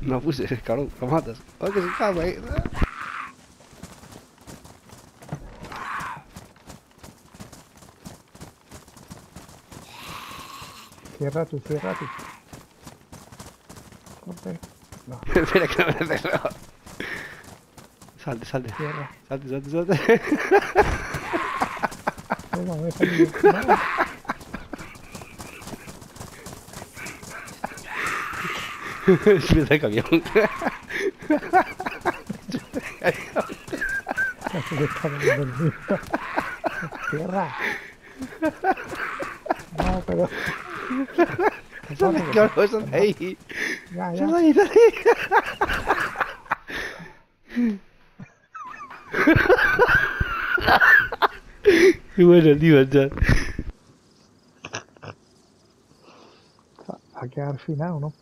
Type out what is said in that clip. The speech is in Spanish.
No puse, cabrón, lo matas. ¡Ay, que se escapa ahí! Cierra tú, cierra tú. Corte. No, Espera que no me he cerrado. Salte, salte. cierra. Salte, salte, salte. No, me he salido. No. Empieza el camión. Así que estaba dormido. Cierra. No, pero... Sale, cabrón, sal de ahí. Ya, Sal de ya. ahí, sal de ahí. Qué bueno el tío, chat. Va a quedar final, ¿no?